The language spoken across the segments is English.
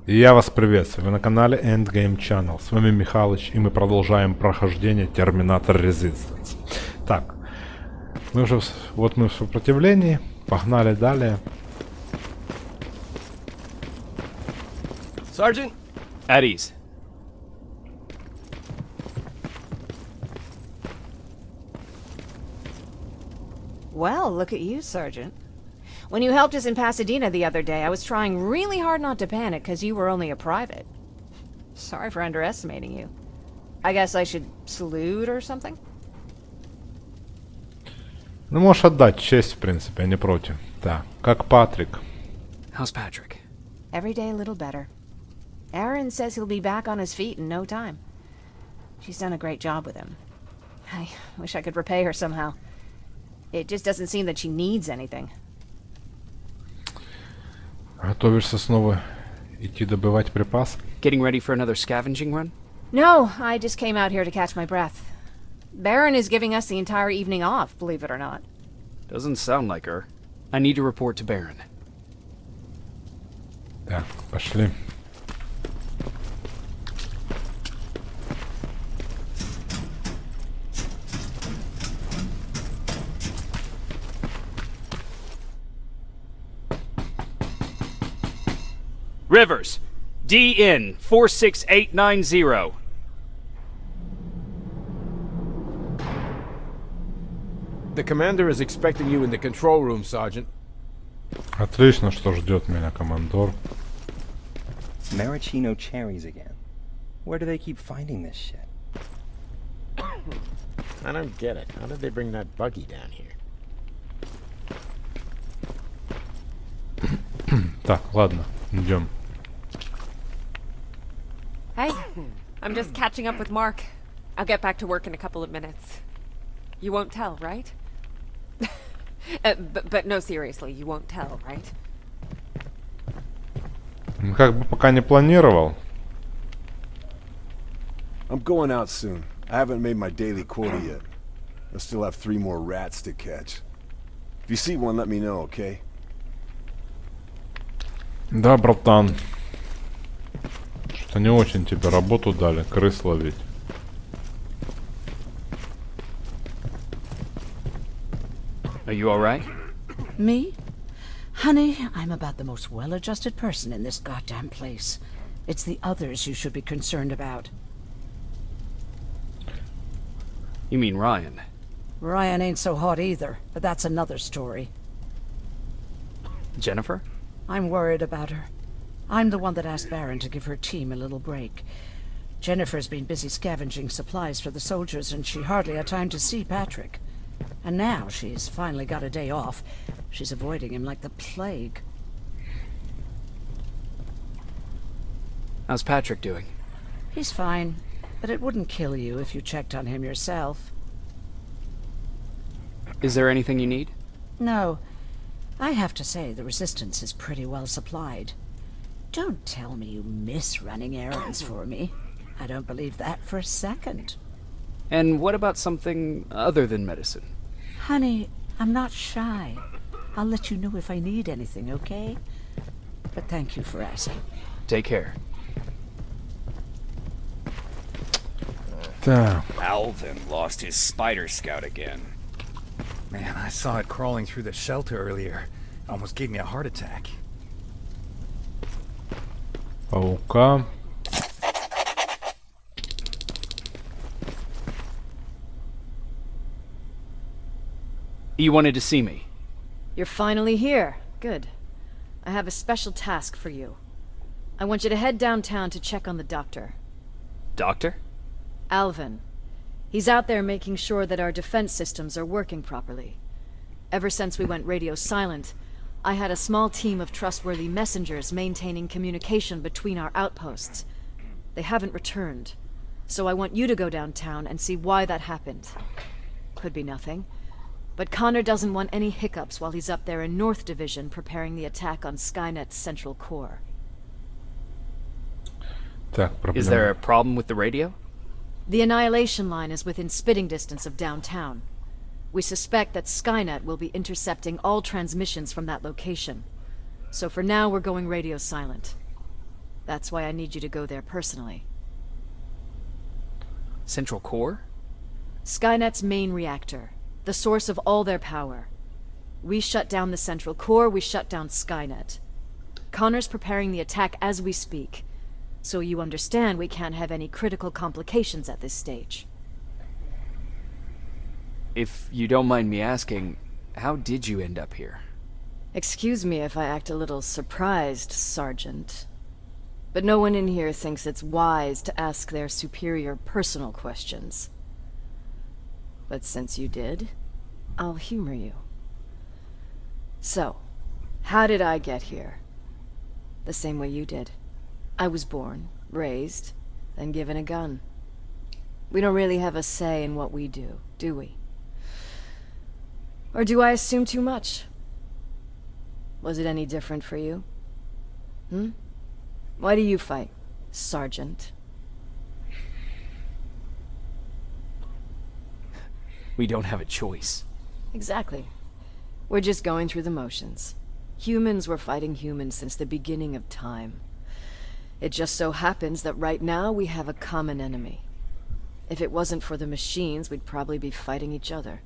И я вас приветствую, вы на канале Endgame Channel, с вами Михалыч, и мы продолжаем прохождение Terminator Resistance. Так, мы уже, вот мы в сопротивлении, погнали далее. Sergeant, at ease. Well, look at you, Sergeant. When you helped us in Pasadena the other day, I was trying really hard not to panic because you were only a private. Sorry for underestimating you. I guess I should salute or something? Ну, можешь отдать честь, в принципе, я не против. Так, как Патрик. How's Patrick? Every day a little better. Aaron says he'll be back on his feet in no time. She's done a great job with him. I wish I could repay her somehow. It just doesn't seem that she needs anything. Готовишься снова идти добывать припасы? Getting ready for another scavenging run? No, I just came out here to catch my breath. Baron is giving us the entire evening off, believe it or not. Doesn't sound like her. I need to report to Baron. Так, пошли. Rivers, DN 46890. The commander is expecting you in the control room, Sergeant. Отлично, что ждет меня командор. Maraschino cherries again. Where do they keep finding this shit? I don't get it. How did they bring that buggy down here? Так, ладно, идем. Hey, I'm just catching up with Mark. I'll get back to work in a couple of minutes. You won't tell, right? But no, seriously, you won't tell, right? Ну, как бы пока не планировал. I'm going out soon. I haven't made my daily quota yet. I still have 3 more rats to catch. If you see one, let me know, okay? Да, братан. Что-то не очень тебе работу дали, крыс ловить. Are you alright? Me? Honey, I'm about the most well-adjusted person in this goddamn place. It's the others you should be concerned about. You mean Ryan? Ryan ain't so hot either, but that's another story. Jennifer? I'm worried about her. I'm the one that asked Baron to give her team a little break. Jennifer's been busy scavenging supplies for the soldiers, and she hardly had time to see Patrick. And now she's finally got a day off. She's avoiding him like the plague. How's Patrick doing? He's fine, but it wouldn't kill you if you checked on him yourself. Is there anything you need? No. I have to say the Resistance is pretty well supplied. Don't tell me you miss running errands for me. I don't believe that for a second. And what about something other than medicine? Honey, I'm not shy. I'll let you know if I need anything, okay? But thank you for asking. Take care. Так. Alvin lost his spider scout again. Man, I saw it crawling through the shelter earlier. Almost gave me a heart attack. Паука. You wanted to see me? You're finally here. Good. I have a special task for you. I want you to head downtown to check on the doctor. Doctor? Alvin. He's out there making sure that our defense systems are working properly. Ever since we went radio silent, I had a small team of trustworthy messengers maintaining communication between our outposts. They haven't returned, so I want you to go downtown and see why that happened. Could be nothing, but Connor doesn't want any hiccups while he's up there in North Division preparing the attack on Skynet's central core. Так, Is there a problem with the radio? The Annihilation Line is within spitting distance of downtown. We suspect that Skynet will be intercepting all transmissions from that location. So for now, we're going radio silent. That's why I need you to go there personally. Central Core? Skynet's main reactor. The source of all their power. We shut down the Central Core, we shut down Skynet. Connor's preparing the attack as we speak. So you understand we can't have any critical complications at this stage. If you don't mind me asking, how did you end up here? Excuse me if I act a little surprised, Sergeant. But no one in here thinks it's wise to ask their superior personal questions. But since you did, I'll humor you. So, how did I get here? The same way you did. I was born, raised, then given a gun. We don't really have a say in what we do we? Or do I assume too much? Was it any different for you? Why do you fight, Sergeant? We don't have a choice. Exactly. We're just going through the motions. Humans were fighting humans since the beginning of time. It just so happens that right now we have a common enemy. If it wasn't for the machines, we'd probably be fighting each other.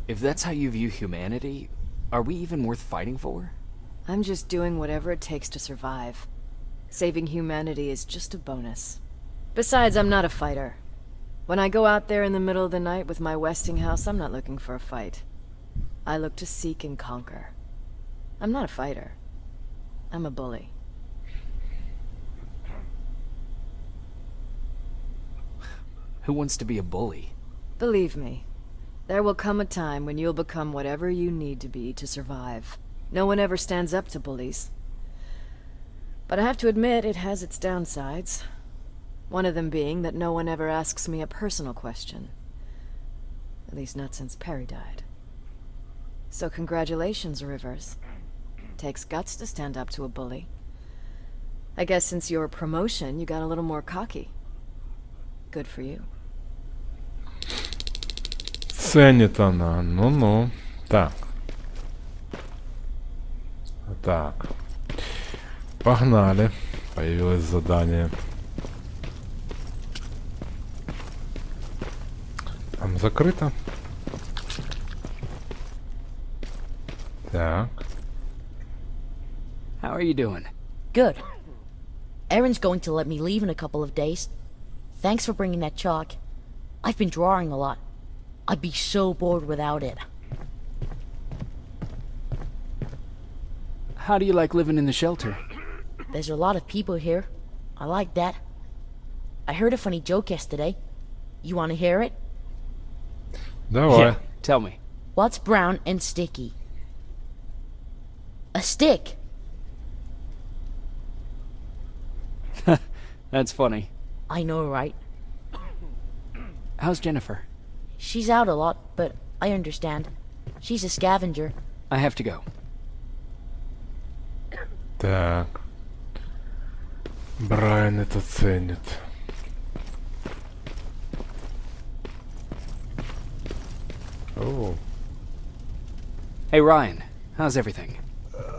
If that's how you view humanity, are we even worth fighting for? I'm just doing whatever it takes to survive. Saving humanity is just a bonus. Besides, I'm not a fighter. When I go out there in the middle of the night with my Westinghouse, I'm not looking for a fight. I look to seek and conquer. I'm not a fighter. I'm a bully. Who wants to be a bully? Believe me, there will come a time when you'll become whatever you need to be to survive. No one ever stands up to bullies. But I have to admit, it has its downsides. One of them being that no one ever asks me a personal question. At least not since Perry died. So congratulations, Rivers. Takes guts to stand up to a bully. I guess since your promotion, you got a little more cocky. Good for you. Ценит она. Ну-ну. Так. Так. Погнали. Появилось задание. Там закрыто. Так. How are you doing? Good. Erin's going to let me leave in a couple of days. Thanks for bringing that chalk. I've been drawing a lot. I'd be so bored without it. How do you like living in the shelter? There's a lot of people here. I like that. I heard a funny joke yesterday. You want to hear it? Давай. Yeah, tell me. What's brown and sticky? A stick. That's funny. I know, right? How's Jennifer? She's out a lot, but I understand. She's a scavenger. I have to go. Так. Брайан это ценит. Oh. Hey Ryan, how's everything?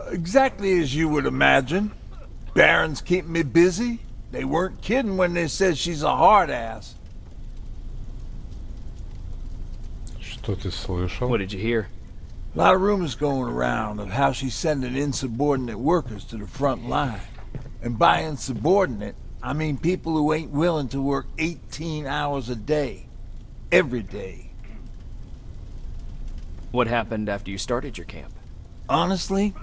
Exactly as you would imagine. Baron's keeping me busy. They weren't kidding when they said she's a hard ass. Что ты слышал? What did you hear? A lot of rumors going around of how she's sending insubordinate workers to the front line. And by insubordinate, I mean people who ain't willing to work 18 hours a day. Every day. What happened after you started your camp? Honestly,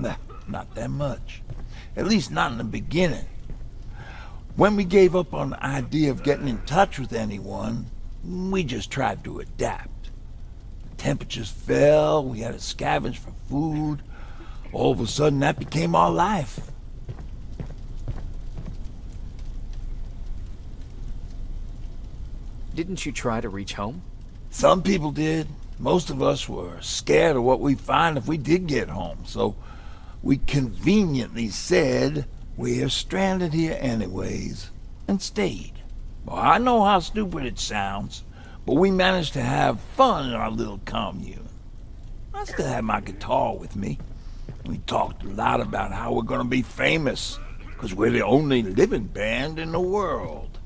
not that much. At least not in the beginning. When we gave up on the idea of getting in touch with anyone, we just tried to adapt. Temperatures fell, we had to scavenge for food. All of a sudden, that became our life. Didn't you try to reach home? Some people did. Most of us were scared of what we'd find if we did get home, so we conveniently said we're stranded here anyways, and stayed. Well, I know how stupid it sounds, but we managed to have fun in our little commune. I still had my guitar with me. We talked a lot about how we're gonna be famous, because we're the only living band in the world.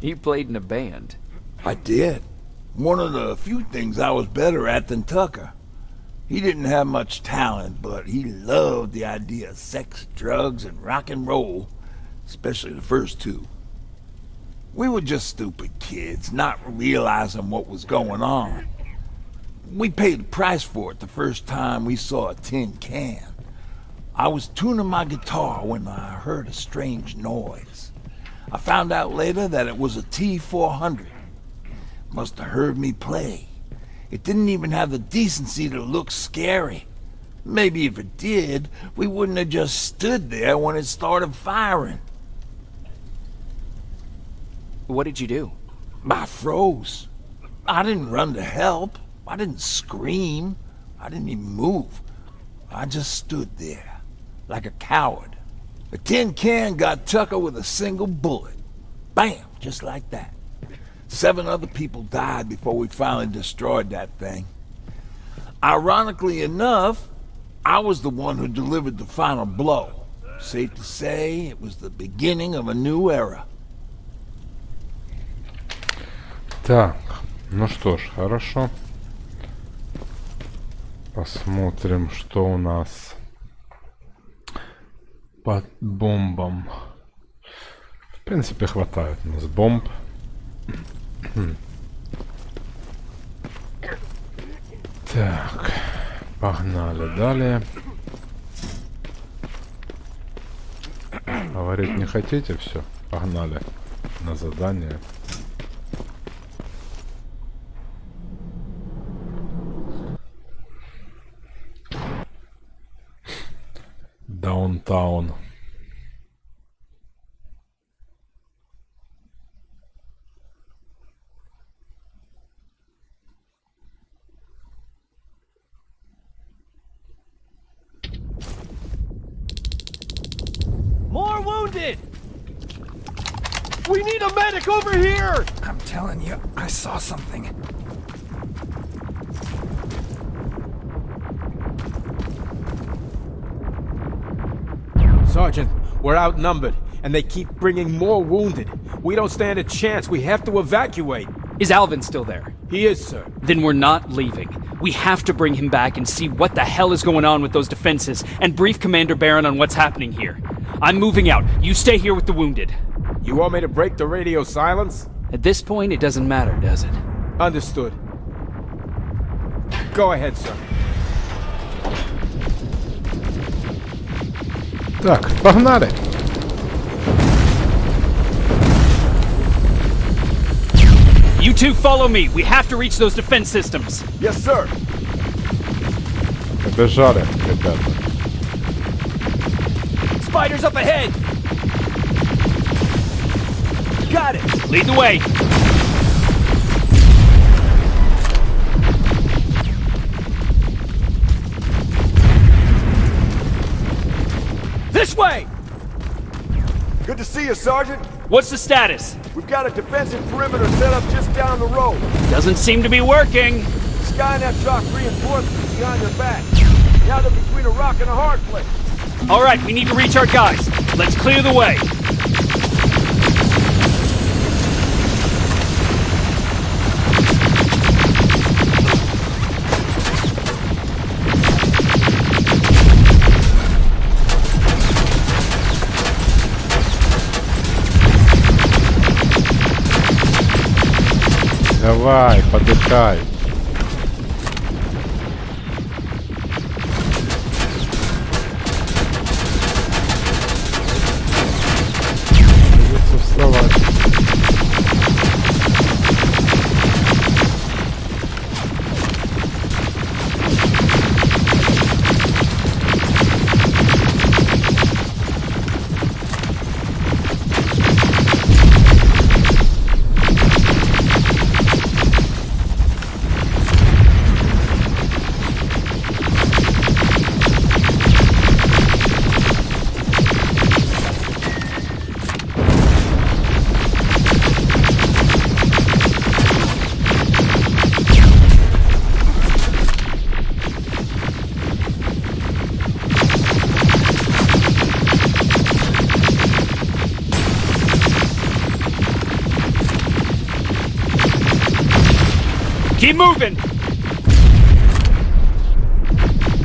You played in a band? I did. One of the few things I was better at than Tucker. He didn't have much talent, but he loved the idea of sex, drugs, and rock and roll, especially the first two. We were just stupid kids, not realizing what was going on. We paid the price for it the first time we saw a tin can. I was tuning my guitar when I heard a strange noise. I found out later that it was a T-400. Must have heard me play. It didn't even have the decency to look scary. Maybe if it did, we wouldn't have just stood there when it started firing. What did you do? I froze. I didn't run to help. I didn't scream. I didn't even move. I just stood there, like a coward. The tin can got Tucker with a single bullet. Bam! Just like that. 7 other people died before we finally destroyed that thing. Ironically enough, I was the one who delivered the final blow. Safe to say, it was the beginning of a new era. Так, ну что ж, хорошо. Посмотрим, что у нас под бомбом. В принципе, хватает у нас бомб. Так, погнали далее. Говорить не хотите? Все, погнали на задание. Даунтаун. More wounded! We need a medic over here! I'm telling you, I saw something. Sergeant, we're outnumbered, and they keep bringing more wounded. We don't stand a chance. We have to evacuate. Is Alvin still there? He is, sir. Then we're not leaving. We have to bring him back and see what the hell is going on with those defenses, and brief Commander Barron on what's happening here. I'm moving out. You stay here with the wounded. You want me to break the radio silence? At this point, it doesn't matter, does it? Understood. Go ahead, sir. Так, погнали! You two follow me. We have to reach those defense systems. Yes, sir. Побежали, ребята. Spiders up ahead! Got it! Lead the way. This way! Good to see you, Sergeant. What's the status? We've got a defensive perimeter set up just down the road. Doesn't seem to be working. Skynet dropped reinforcements behind their back. Now they're between a rock and a hard place. All right, we need to reach our guys. Let's clear the way. Давай, подыхай. Придется вставать. Keep moving!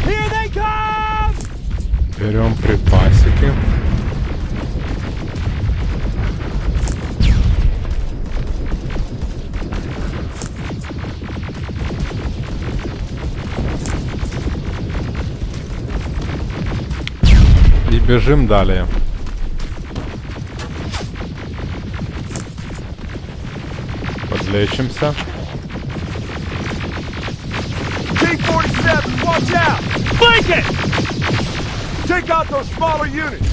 Here they come! Берем припасики. И бежим далее. Подлечимся. T-47, watch out! Flank it! Take out those smaller units!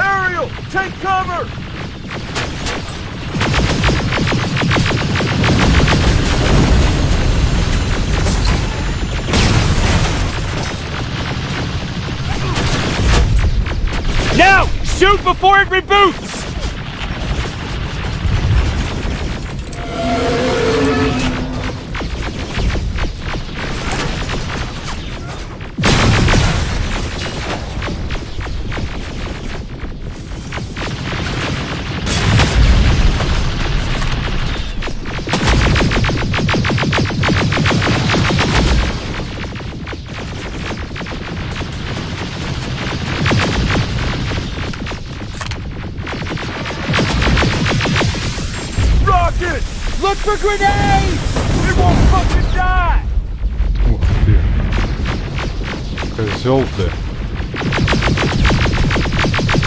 Ariel, take cover! Now! Shoot before it reboots! Rocket! Look for grenades! We won't fucking die! Ух ты. Козёл ты.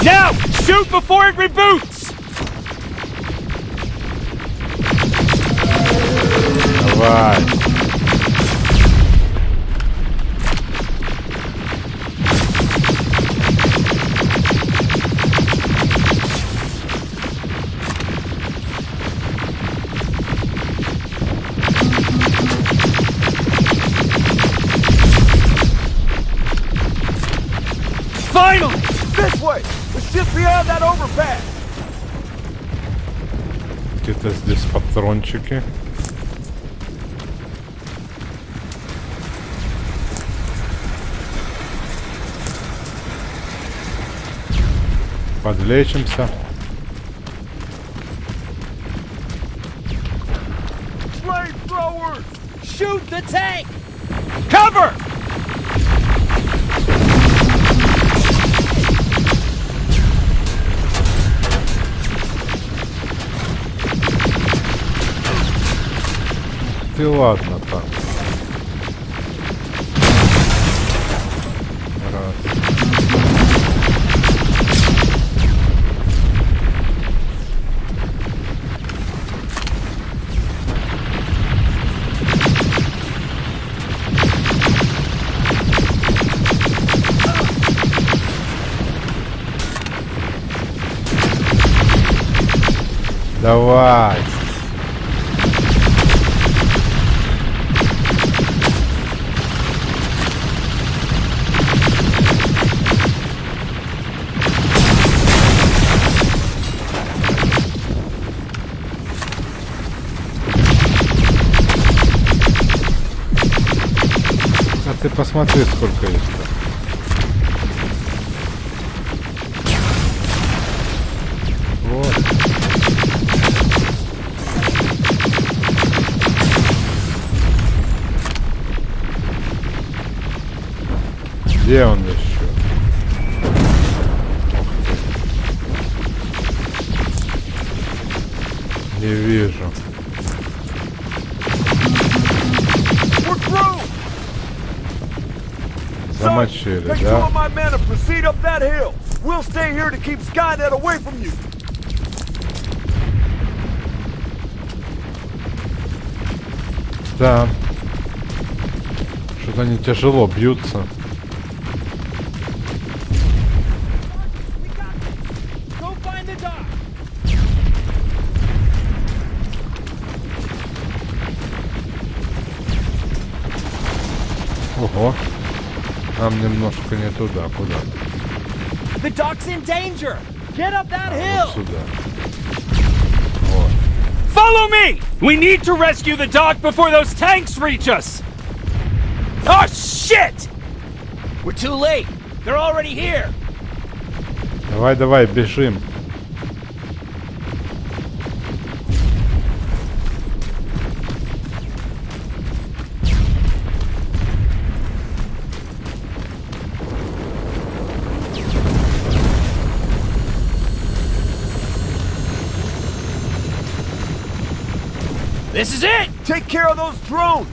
Now! Shoot before it reboots! Давай. Finally! This way! It's just beyond that overpass! Где-то здесь патрончики. Подлечимся. Flamethrowers! Shoot the tank! Cover! Ты ладно так. Раз. Давай. А ты посмотри, сколько есть там. Вот. Где он еще? Не вижу. Замочили, Take two да? of my men and proceed up that hill. We'll stay here to keep Skynet away from you. Да. Что-то они тяжело бьются. Go find the dock! Ого. Нам немножко не туда, куда? The dock's in danger! Get up that hill! Сюда. Follow me! We need to rescue the dock before those tanks reach us! Oh, shit! We're too late. They're already here. Давай, давай, бежим. This is it! Take care of those drones!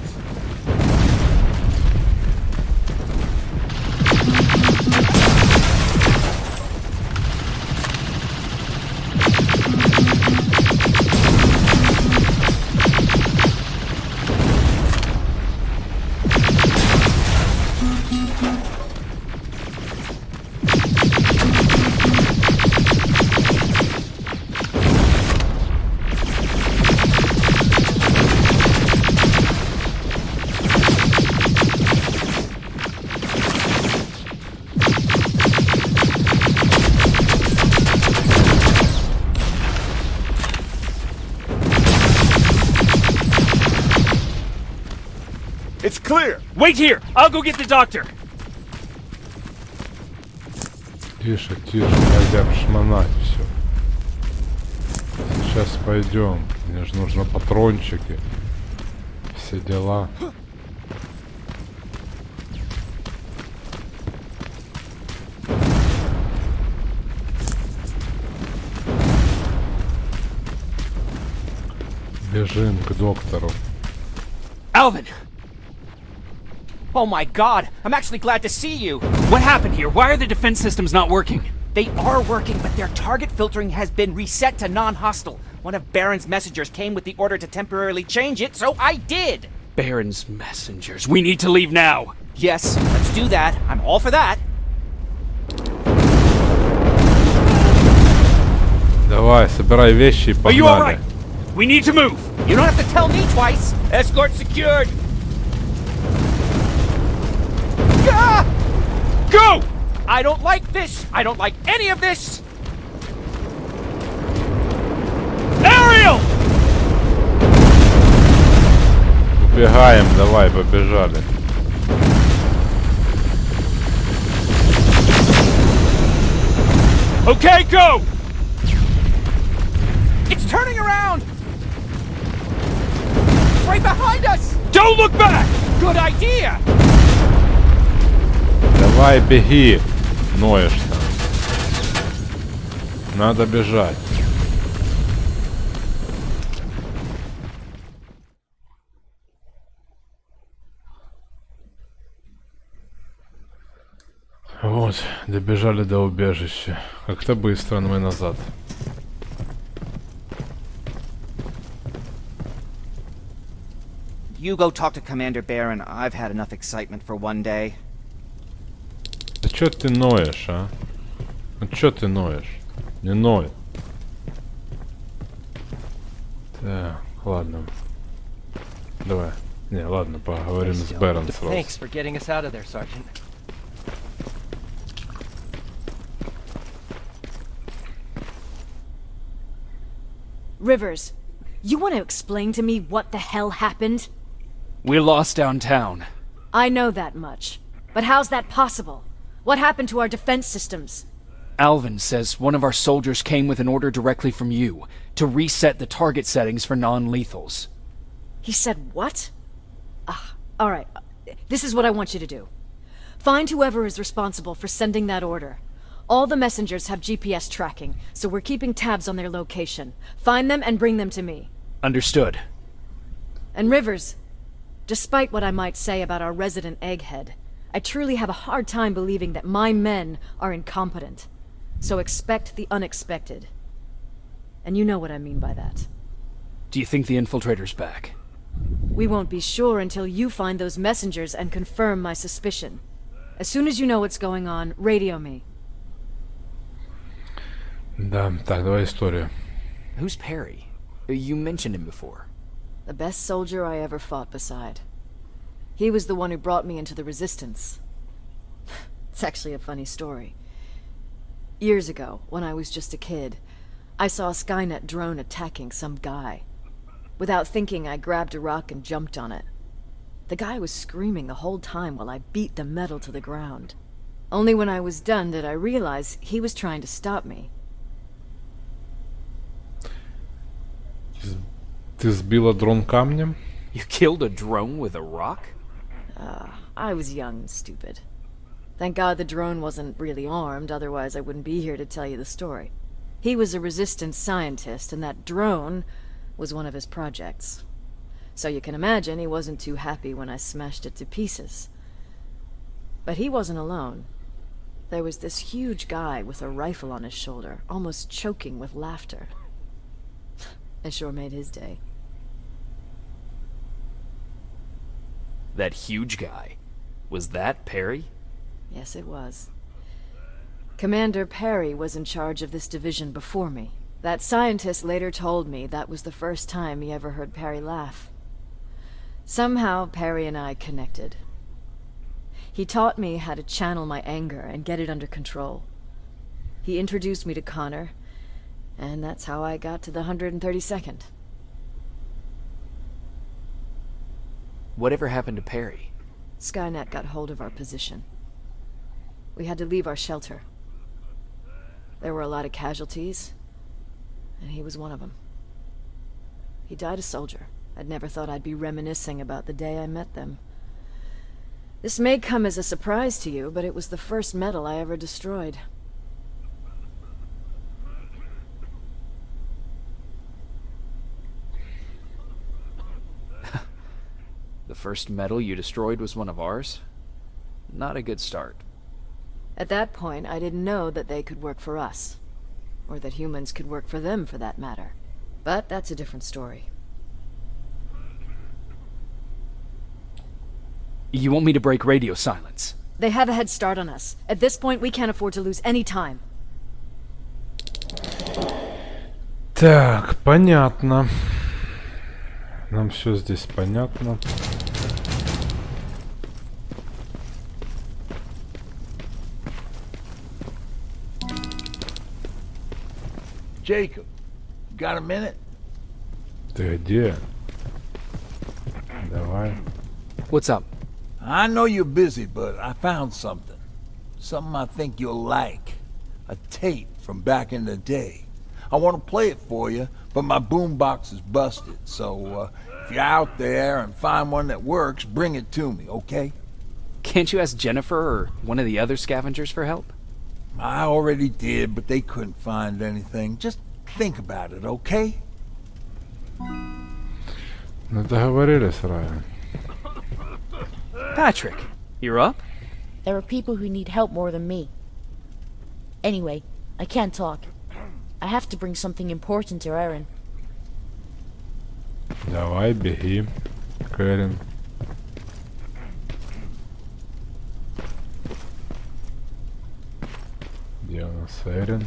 It's clear! Wait here! I'll go get the doctor! Тише, тише, пойдем шмонать все. Сейчас пойдем. Мне же нужно патрончики. Все дела. Бежим к доктору. Alvin! Oh my god, I'm actually glad to see you! What happened here? Why are the defense systems not working? They are working, but their target filtering has been reset to non-hostile. One of Baron's messengers came with the order to temporarily change it, so I did! Baron's messengers. We need to leave now! Yes, let's do that. I'm all for that. Давай, собирай вещи и Are you погнали. alright? We need to move! You don't have to tell me twice! Escort secured! Ah! Go! I don't like this! I don't like any of this! Ariel! Убегаем, давай, побежали. Okay, go! It's turning around! It's right behind us! Don't look back! Good idea! Давай, беги. Ноешь там. Надо бежать. Вот, добежали до убежища. Как-то быстро мы назад. You go talk to Commander Baron. I've had enough excitement for one day. Да чё ты ноешь, а? Ну чё ты ноешь? Не ной. Так, ладно. Давай. Не, ладно, поговорим с Бэрон сразу. Thanks for getting us out of there, Sergeant. Rivers, you want to explain to me what the hell happened? We lost downtown. I know that much. But how's that possible? What happened to our defense systems? Alvin says one of our soldiers came with an order directly from you to reset the target settings for non-lethals. He said what? Alright. This is what I want you to do. Find whoever is responsible for sending that order. All the messengers have GPS tracking, so we're keeping tabs on their location. Find them and bring them to me. Understood. And Rivers, despite what I might say about our resident egghead, I truly have a hard time believing that my men are incompetent. So expect the unexpected. And you know what I mean by that. Do you think the infiltrator's back? We won't be sure until you find those messengers and confirm my suspicion. As soon as you know what's going on, radio me. Да, так, давай историю. Who's Perry? You mentioned him before. The best soldier I ever fought beside. He was the one who brought me into the Resistance. It's actually a funny story. Years ago, when I was just a kid, I saw a Skynet drone attacking some guy. Without thinking, I grabbed a rock and jumped on it. The guy was screaming the whole time while I beat the metal to the ground. Only when I was done did I realize he was trying to stop me. Ты сбила дрон камнем? You killed a drone with a rock? I was young and stupid. Thank God the drone wasn't really armed, otherwise I wouldn't be here to tell you the story. He was a resistance scientist, and that drone was one of his projects. So you can imagine he wasn't too happy when I smashed it to pieces. But he wasn't alone. There was this huge guy with a rifle on his shoulder, almost choking with laughter. It sure made his day. That huge guy. Was that Perry? Yes, it was. Commander Perry was in charge of this division before me. That scientist later told me that was the first time he ever heard Perry laugh. Somehow, Perry and I connected. He taught me how to channel my anger and get it under control. He introduced me to Connor, and that's how I got to the 132nd. Whatever happened to Perry? Skynet got hold of our position. We had to leave our shelter. There were a lot of casualties, and he was one of them. He died a soldier. I'd never thought I'd be reminiscing about the day I met them. This may come as a surprise to you, but it was the first metal I ever destroyed. The first metal you destroyed was one of ours? Not a good start. At that point, I didn't know that they could work for us. Or that humans could work for them, for that matter. But that's a different story. You want me to break radio silence? They have a head start on us. At this point, we can't afford to lose any time. Так, понятно. Нам все здесь понятно. Jacob, got a minute? Ты где? Давай. What's up? I know you're busy, but I found something. Something I think you'll like. A tape from back in the day. I want to play it for you, but my boombox is busted, so if you're out there and find one that works, bring it to me, okay? Can't you ask Jennifer or one of the other scavengers for help? I already did, but they couldn't find anything. Just think about it, okay? Ну договорились, Райан. Patrick, you're up? There are people who need help more than me. Anyway, I can't talk. I have to bring something important to Erin. Давай, беги, Кэрин. Где у нас Эрин?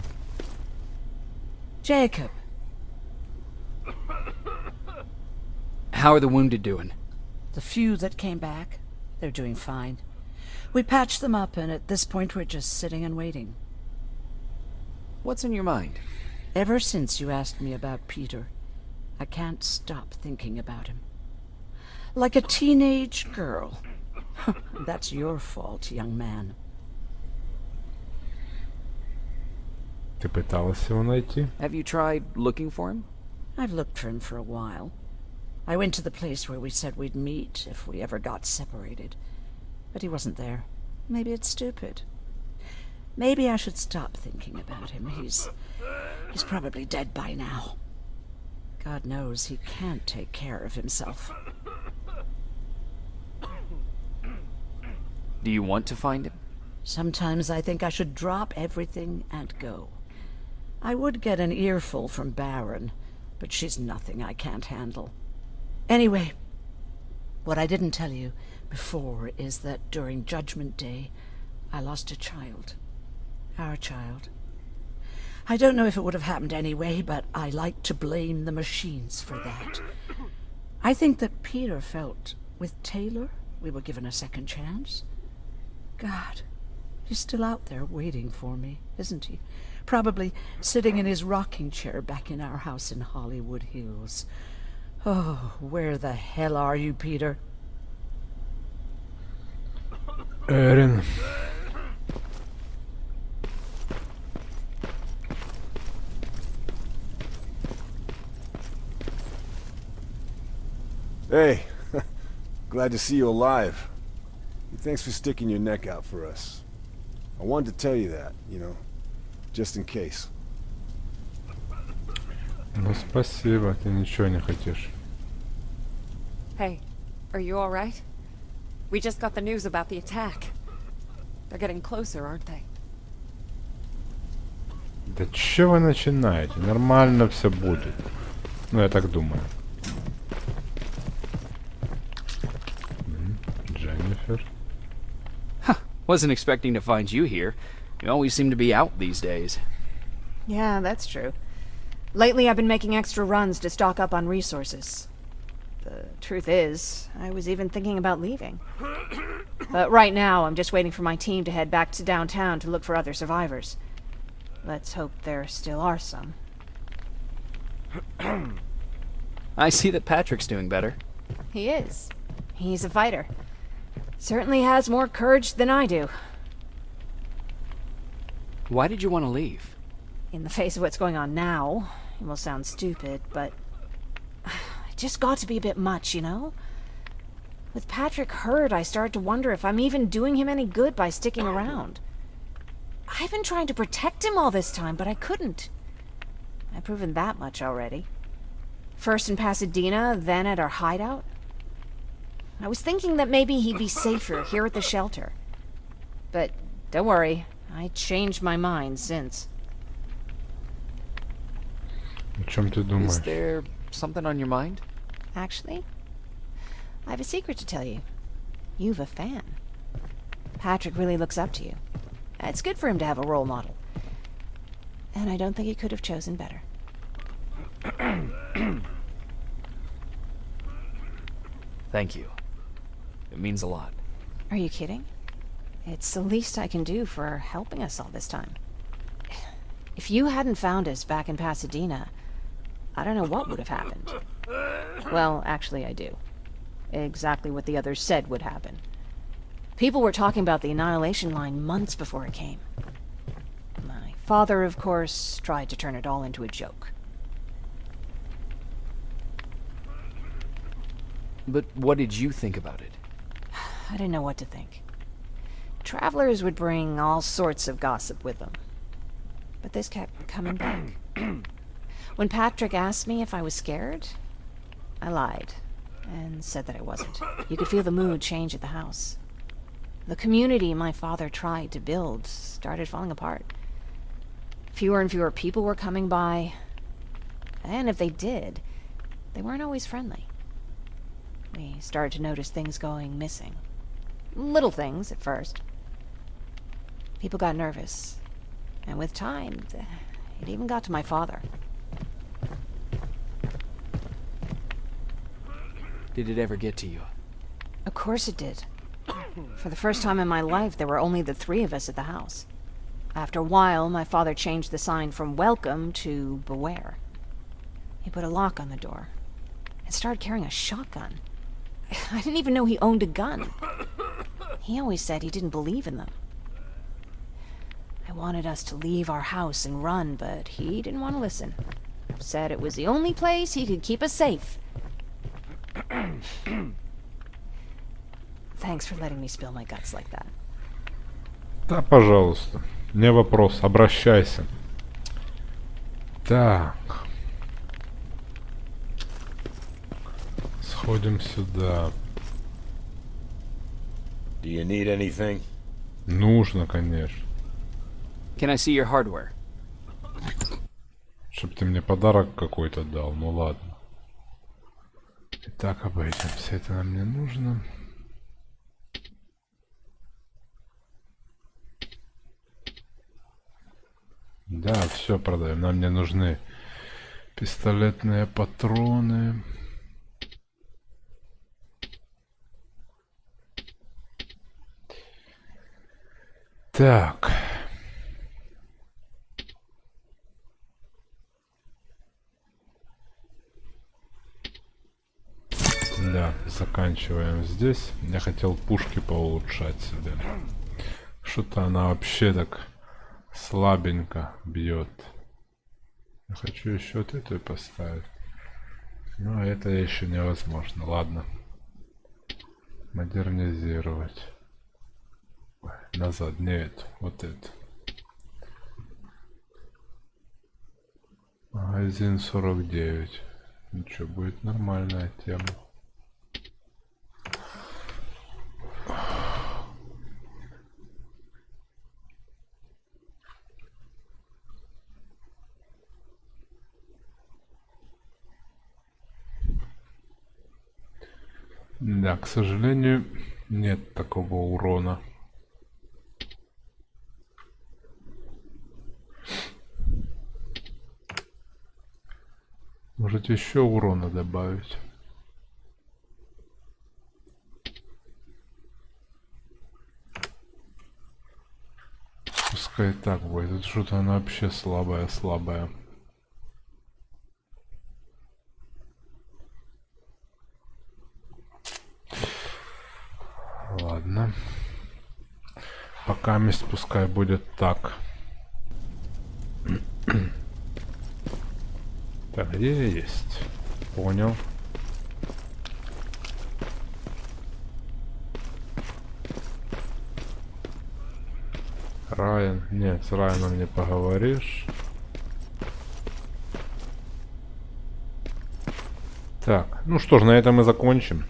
Jacob. How are the wounded doing? The few that came back, they're doing fine. We patched them up, and at this point we're just sitting and waiting. What's in your mind? Ever since you asked me about Peter, I can't stop thinking about him. Like a teenage girl. That's your fault, young man. Ты пыталась его найти? Have you tried looking for him? I've looked for him for a while. I went to the place where we said we'd meet if we ever got separated. But he wasn't there. Maybe it's stupid. Maybe I should stop thinking about him. He's probably dead by now. God knows he can't take care of himself. Do you want to find him? Sometimes I think I should drop everything and go. I would get an earful from Baron, but she's nothing I can't handle. Anyway, what I didn't tell you before is that during Judgment Day, I lost a child. Our child. I don't know if it would have happened anyway, but I like to blame the machines for that. I think that Peter felt with Taylor we were given a second chance. God, He's still out there waiting for me, isn't he? Probably sitting in his rocking chair back in our house in Hollywood Hills. Oh, where the hell are you, Peter? Эрин. Hey, glad to see you alive. Thanks for sticking your neck out for us. I wanted to tell you that, you know, just in case. Ну спасибо, ты ничего не хотишь. Hey, are you alright? We just got the news about the attack. They're getting closer, aren't they? Да че вы начинаете? Нормально все будет. Ну я так думаю. Дженнифер. Wasn't expecting to find you here. You always seem to be out these days. Yeah, that's true. Lately I've been making extra runs to stock up on resources. The truth is, I was even thinking about leaving. But right now, I'm just waiting for my team to head back to downtown to look for other survivors. Let's hope there still are some. I see that Patrick's doing better. He is. He's a fighter. Certainly has more courage than I do. Why did you want to leave? In the face of what's going on now, it will sound stupid, but it just got to be a bit much, you know? With Patrick hurt, I started to wonder if I'm even doing him any good by sticking around. I've been trying to protect him all this time, but I couldn't. I've proven that much already. First in Pasadena, then at our hideout. I was thinking that maybe he'd be safer here at the shelter. But don't worry, I changed my mind since. О чем ты думаешь? Is there something on your mind? Actually, I have a secret to tell you. You've a fan. Patrick really looks up to you. It's good for him to have a role model. And I don't think he could have chosen better. Thank you. It means a lot. Are you kidding? It's the least I can do for helping us all this time. If you hadn't found us back in Pasadena, I don't know what would have happened. Well, actually I do. Exactly what the others said would happen. People were talking about the Annihilation Line months before it came. My father, of course, tried to turn it all into a joke. But what did you think about it? I didn't know what to think. Travelers would bring all sorts of gossip with them. But this kept coming back. When Patrick asked me if I was scared, I lied and said that I wasn't. You could feel the mood change at the house. The community my father tried to build started falling apart. Fewer and fewer people were coming by, and if they did, they weren't always friendly. We started to notice things going missing. Little things at first. People got nervous, and with time, it even got to my father. Did it ever get to you? Of course it did. For the first time in my life, there were only the three of us at the house. After a while, my father changed the sign from welcome to beware. He put a lock on the door and started carrying a shotgun. I didn't even know he owned a gun. He always said he didn't believe in them. I wanted us to leave our house and run, but he didn't want to listen. Said it was the only place he could keep us safe. Thanks for letting me spill my guts like that. Да, пожалуйста. Не вопрос. Обращайся. Так. Сходим сюда. Do you need anything? Нужно, конечно. Can I see your hardware? Чтоб ты мне подарок какой-то дал. Ну ладно. Итак, обойдемся. Это нам не нужно. Да, все продаем. Нам не нужны пистолетные патроны. Так. Да, заканчиваем здесь. Я хотел пушки поулучшать себе. Что-то она вообще так слабенько бьет. Я хочу еще вот эту поставить. Но это еще невозможно. Ладно. Модернизировать. Ой, назад, не эту, вот эту. Магазин 49. Ну что, будет нормальная тема. Да, к сожалению, нет такого урона. Может еще урона добавить? Пускай так будет. Что-то она вообще слабая. Ладно. Пока месть пускай будет так. Так, где я есть? Понял. Райан. Нет, с Райаном не поговоришь. Так, ну что ж, на этом мы закончим.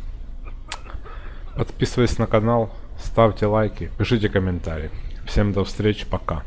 Подписывайтесь на канал, ставьте лайки, пишите комментарии. Всем до встречи, пока.